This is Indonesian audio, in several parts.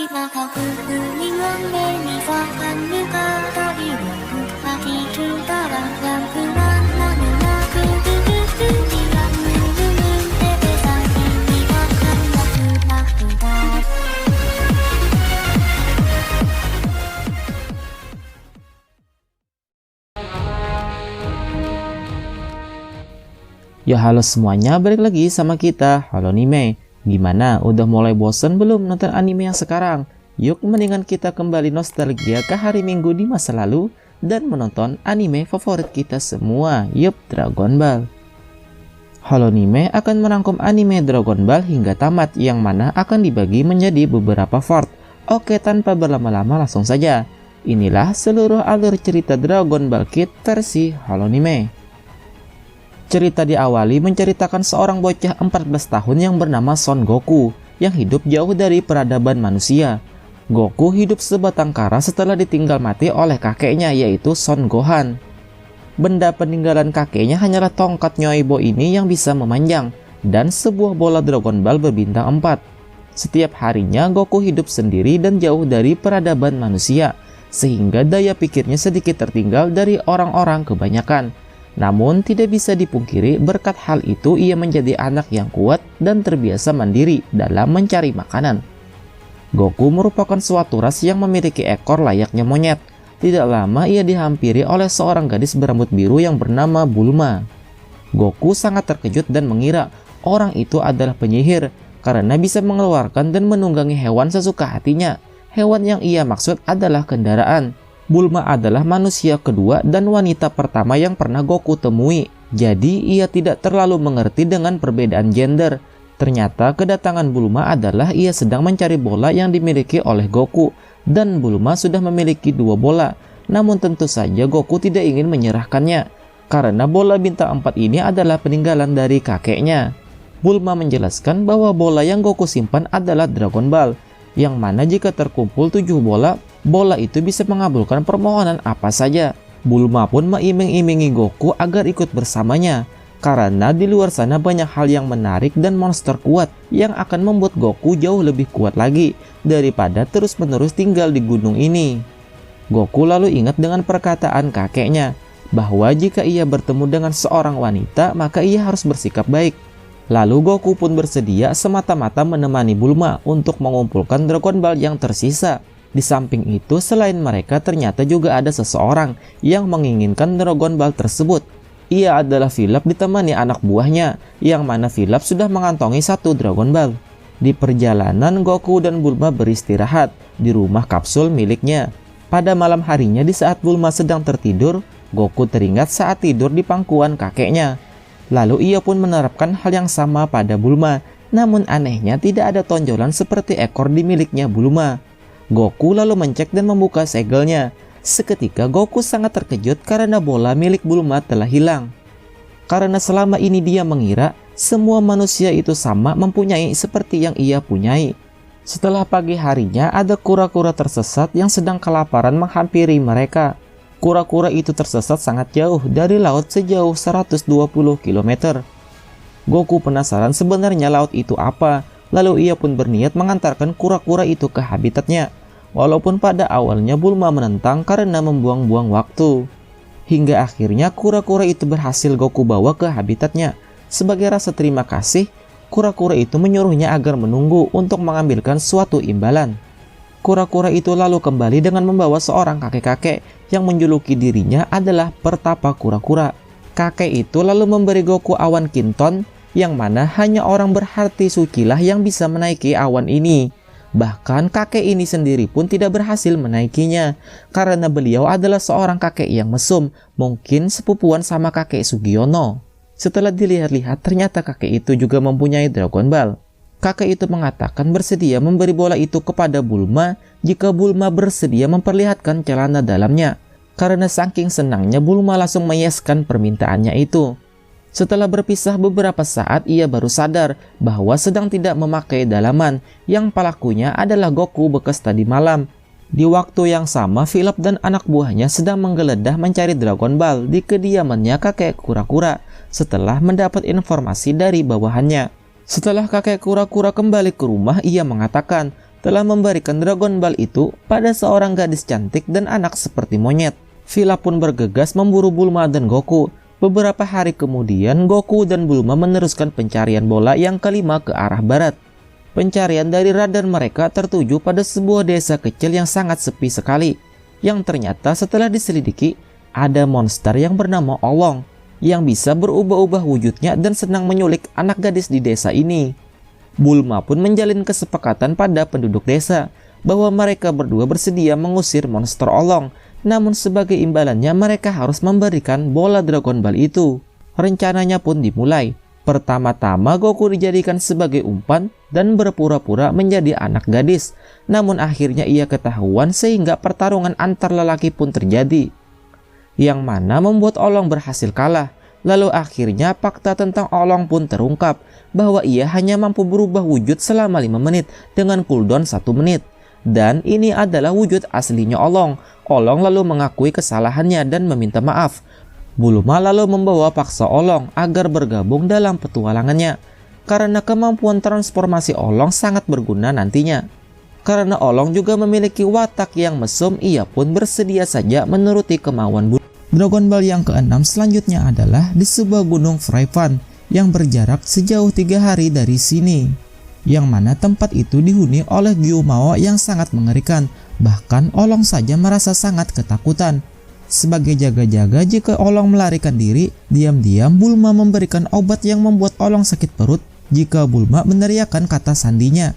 長く海の目に盛んに語りを吐き出たらランプランなのなくドゥドゥドゥディラムルルン手で先にわかんなくなった。Ya halo semuanya, balik lagi sama kita, Halo Anime. Gimana, udah mulai bosen belum nonton anime yang sekarang? Yuk mendingan kita kembali nostalgia ke hari Minggu di masa lalu dan menonton anime favorit kita semua, yup, Dragon Ball. Halo Anime akan merangkum anime Dragon Ball hingga tamat, yang mana akan dibagi menjadi beberapa part. Oke, tanpa berlama-lama langsung saja. Inilah seluruh alur cerita Dragon Ball Kid versi Halo Anime. Cerita diawali menceritakan seorang bocah 14 tahun yang bernama Son Goku yang hidup jauh dari peradaban manusia. Goku hidup sebatang kara setelah ditinggal mati oleh kakeknya, yaitu Son Gohan. Benda peninggalan kakeknya hanyalah tongkat Nyoibo ini yang bisa memanjang dan sebuah bola Dragon Ball berbintang 4. Setiap harinya Goku hidup sendiri dan jauh dari peradaban manusia, sehingga daya pikirnya sedikit tertinggal dari orang-orang kebanyakan. Namun tidak bisa dipungkiri, berkat hal itu ia menjadi anak yang kuat dan terbiasa mandiri dalam mencari makanan. Goku merupakan suatu ras yang memiliki ekor layaknya monyet. Tidak lama ia dihampiri oleh seorang gadis berambut biru yang bernama Bulma. Goku sangat terkejut dan mengira orang itu adalah penyihir karena bisa mengeluarkan dan menunggangi hewan sesuka hatinya. Hewan yang ia maksud adalah kendaraan. Bulma adalah manusia kedua dan wanita pertama yang pernah Goku temui. Jadi ia tidak terlalu mengerti dengan perbedaan gender. Ternyata kedatangan Bulma adalah ia sedang mencari bola yang dimiliki oleh Goku. Dan Bulma sudah memiliki 2 bola. Namun tentu saja Goku tidak ingin menyerahkannya, karena bola bintang 4 ini adalah peninggalan dari kakeknya. Bulma menjelaskan bahwa bola yang Goku simpan adalah Dragon Ball, yang mana jika terkumpul 7 bola, bola itu bisa mengabulkan permohonan apa saja. Bulma pun mengiming-imingi Goku agar ikut bersamanya, karena di luar sana banyak hal yang menarik dan monster kuat yang akan membuat Goku jauh lebih kuat lagi daripada terus-menerus tinggal di gunung ini. Goku lalu ingat dengan perkataan kakeknya, bahwa jika ia bertemu dengan seorang wanita maka ia harus bersikap baik. Lalu Goku pun bersedia semata-mata menemani Bulma untuk mengumpulkan Dragon Ball yang tersisa. Di samping itu, selain mereka ternyata juga ada seseorang yang menginginkan Dragon Ball tersebut. Ia adalah Philip ditemani anak buahnya, yang mana Philip sudah mengantongi 1 Dragon Ball. Di perjalanan, Goku dan Bulma beristirahat di rumah kapsul miliknya. Pada malam harinya, di saat Bulma sedang tertidur, Goku teringat saat tidur di pangkuan kakeknya. Lalu ia pun menerapkan hal yang sama pada Bulma, namun anehnya tidak ada tonjolan seperti ekor di miliknya Bulma. Goku lalu mencek dan membuka segelnya. Seketika Goku sangat terkejut karena bola milik Bulma telah hilang. Karena selama ini dia mengira semua manusia itu sama mempunyai seperti yang ia punyai. Setelah pagi harinya, ada kura-kura tersesat yang sedang kelaparan menghampiri mereka. Kura-kura itu tersesat sangat jauh dari laut sejauh 120 km. Goku penasaran sebenarnya laut itu apa. Lalu ia pun berniat mengantarkan kura-kura itu ke habitatnya. Walaupun pada awalnya Bulma menentang karena membuang-buang waktu. Hingga akhirnya kura-kura itu berhasil Goku bawa ke habitatnya. Sebagai rasa terima kasih, kura-kura itu menyuruhnya agar menunggu untuk mengambilkan suatu imbalan. Kura-kura itu lalu kembali dengan membawa seorang kakek-kakek yang menjuluki dirinya adalah Pertapa Kura-kura. Kakek itu lalu memberi Goku awan Kinton, yang mana hanya orang berhati sucilah yang bisa menaiki awan ini. Bahkan kakek ini sendiri pun tidak berhasil menaikinya, karena beliau adalah seorang kakek yang mesum, mungkin sepupuan sama kakek Sugiono. Setelah dilihat-lihat, ternyata kakek itu juga mempunyai Dragon Ball. Kakek itu mengatakan bersedia memberi bola itu kepada Bulma jika Bulma bersedia memperlihatkan celana dalamnya. Karena saking senangnya, Bulma langsung meyeskan permintaannya itu. Setelah berpisah beberapa saat, ia baru sadar bahwa sedang tidak memakai dalaman, yang pelakunya adalah Goku bekas tadi malam. Di waktu yang sama, Philip dan anak buahnya sedang menggeledah mencari Dragon Ball di kediamannya kakek kura-kura setelah mendapat informasi dari bawahannya. Setelah kakek kura-kura kembali ke rumah, ia mengatakan telah memberikan Dragon Ball itu pada seorang gadis cantik dan anak seperti monyet. Villa pun bergegas memburu Bulma dan Goku. Beberapa hari kemudian, Goku dan Bulma meneruskan pencarian bola yang kelima ke arah barat. Pencarian dari radar mereka tertuju pada sebuah desa kecil yang sangat sepi sekali, yang ternyata setelah diselidiki, ada monster yang bernama Olong, yang bisa berubah-ubah wujudnya dan senang menyulik anak gadis di desa ini. Bulma pun menjalin kesepakatan pada penduduk desa, bahwa mereka berdua bersedia mengusir monster Olong, namun sebagai imbalannya mereka harus memberikan bola Dragon Ball itu. Rencananya pun dimulai. Pertama-tama Goku dijadikan sebagai umpan dan berpura-pura menjadi anak gadis. Namun akhirnya ia ketahuan sehingga pertarungan antar lelaki pun terjadi, yang mana membuat Olong berhasil kalah. Lalu akhirnya fakta tentang Olong pun terungkap, bahwa ia hanya mampu berubah wujud selama 5 menit dengan cooldown 1 menit. Dan ini adalah wujud aslinya Olong. Olong lalu mengakui kesalahannya dan meminta maaf. Bulma lalu membawa paksa Olong agar bergabung dalam petualangannya, karena kemampuan transformasi Olong sangat berguna nantinya. Karena Olong juga memiliki watak yang mesum, ia pun bersedia saja menuruti kemauan Bulma. Dragon Ball yang ke-6 selanjutnya adalah di sebuah gunung Fryvan yang berjarak sejauh 3 hari dari sini, yang mana tempat itu dihuni oleh Gyumao yang sangat mengerikan. Bahkan Olong saja merasa sangat ketakutan. Sebagai jaga-jaga jika Olong melarikan diri, diam-diam Bulma memberikan obat yang membuat Olong sakit perut jika Bulma meneriakkan kata sandinya.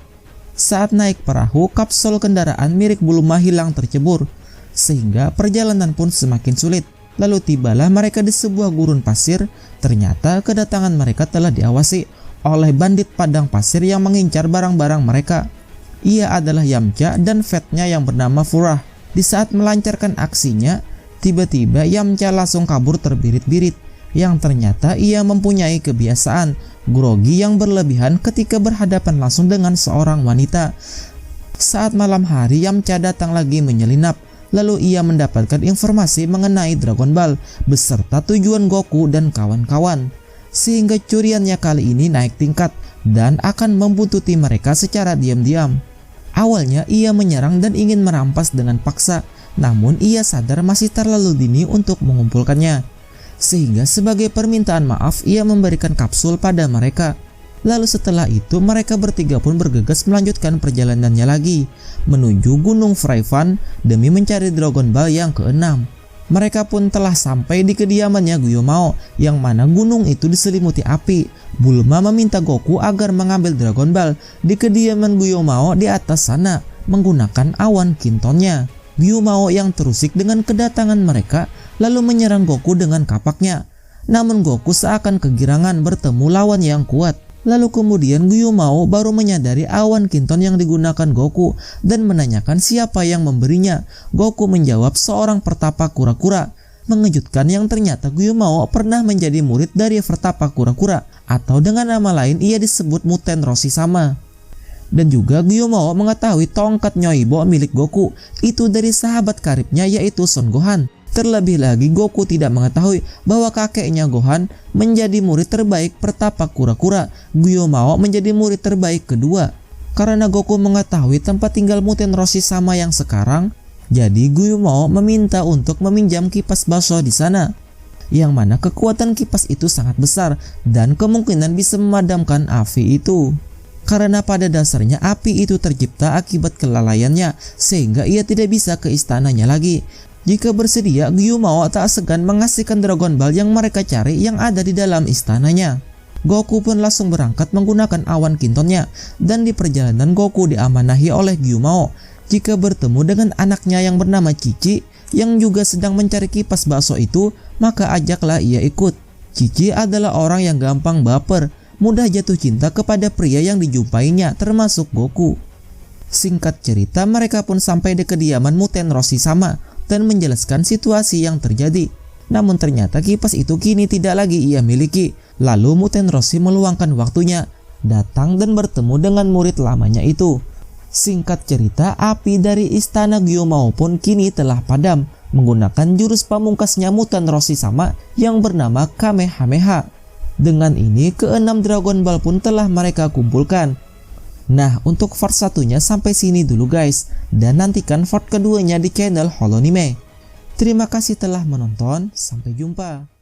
Saat naik perahu, kapsul kendaraan milik Bulma hilang tercebur, sehingga perjalanan pun semakin sulit. Lalu tibalah mereka di sebuah gurun pasir. Ternyata kedatangan mereka telah diawasi oleh bandit padang pasir yang mengincar barang-barang mereka. Ia adalah Yamcha dan Vetnya yang bernama Furah. Di saat melancarkan aksinya, tiba-tiba Yamcha langsung kabur terbirit-birit, yang ternyata ia mempunyai kebiasaan grogi yang berlebihan ketika berhadapan langsung dengan seorang wanita. Saat malam hari, Yamcha datang lagi menyelinap. Lalu ia mendapatkan informasi mengenai Dragon Ball beserta tujuan Goku dan kawan-kawan, sehingga curiannya kali ini naik tingkat dan akan membuntuti mereka secara diam-diam. Awalnya ia menyerang dan ingin merampas dengan paksa, namun ia sadar masih terlalu dini untuk mengumpulkannya, sehingga sebagai permintaan maaf ia memberikan kapsul pada mereka. Lalu setelah itu mereka bertiga pun bergegas melanjutkan perjalanannya lagi menuju Gunung Fryvan demi mencari Dragon Ball yang ke-6. Mereka pun telah sampai di kediamannya Gyumao, yang mana gunung itu diselimuti api. Bulma meminta Goku agar mengambil Dragon Ball di kediaman Gyumao di atas sana menggunakan awan kintonnya. Gyumao yang terusik dengan kedatangan mereka lalu menyerang Goku dengan kapaknya. Namun Goku seakan kegirangan bertemu lawan yang kuat. Lalu kemudian Gyumao baru menyadari awan kinton yang digunakan Goku dan menanyakan siapa yang memberinya. Goku menjawab seorang pertapa kura-kura. Mengejutkan yang ternyata Gyumao pernah menjadi murid dari pertapa kura-kura, atau dengan nama lain ia disebut Muten Roshi-sama. Dan juga Gyumao mengetahui tongkat Nyoibo milik Goku itu dari sahabat karibnya yaitu Son Gohan. Terlebih lagi Goku tidak mengetahui bahwa kakeknya Gohan menjadi murid terbaik pertapa kura-kura. Gyumao menjadi murid terbaik kedua. Karena Goku mengetahui tempat tinggal Muten Roshi-sama yang sekarang, jadi Gyumao meminta untuk meminjam kipas baso di sana, yang mana kekuatan kipas itu sangat besar dan kemungkinan bisa memadamkan api itu. Karena pada dasarnya api itu tercipta akibat kelalaiannya, sehingga ia tidak bisa ke istananya lagi. Jika bersedia, Gyumao tak segan mengasihkan Dragon Ball yang mereka cari yang ada di dalam istananya. Goku pun langsung berangkat menggunakan awan kintonnya, dan di perjalanan Goku diamanahi oleh Gyumao jika bertemu dengan anaknya yang bernama Cici yang juga sedang mencari kipas bakso itu, maka ajaklah ia ikut. Cici adalah orang yang gampang baper, mudah jatuh cinta kepada pria yang dijumpainya, termasuk Goku. Singkat cerita, mereka pun sampai di kediaman Muten Roshi-sama dan menjelaskan situasi yang terjadi. Namun ternyata kipas itu kini tidak lagi ia miliki. Lalu Muten Roshi meluangkan waktunya, datang dan bertemu dengan murid lamanya itu. Singkat cerita, api dari istana Gyumao pun kini telah padam menggunakan jurus pamungkasnya Muten Roshi-sama yang bernama Kamehameha. Dengan ini ke-6 Dragon Ball pun telah mereka kumpulkan. Nah, untuk part satunya sampai sini dulu guys, dan nantikan part keduanya di channel Holonime. Terima kasih telah menonton, sampai jumpa.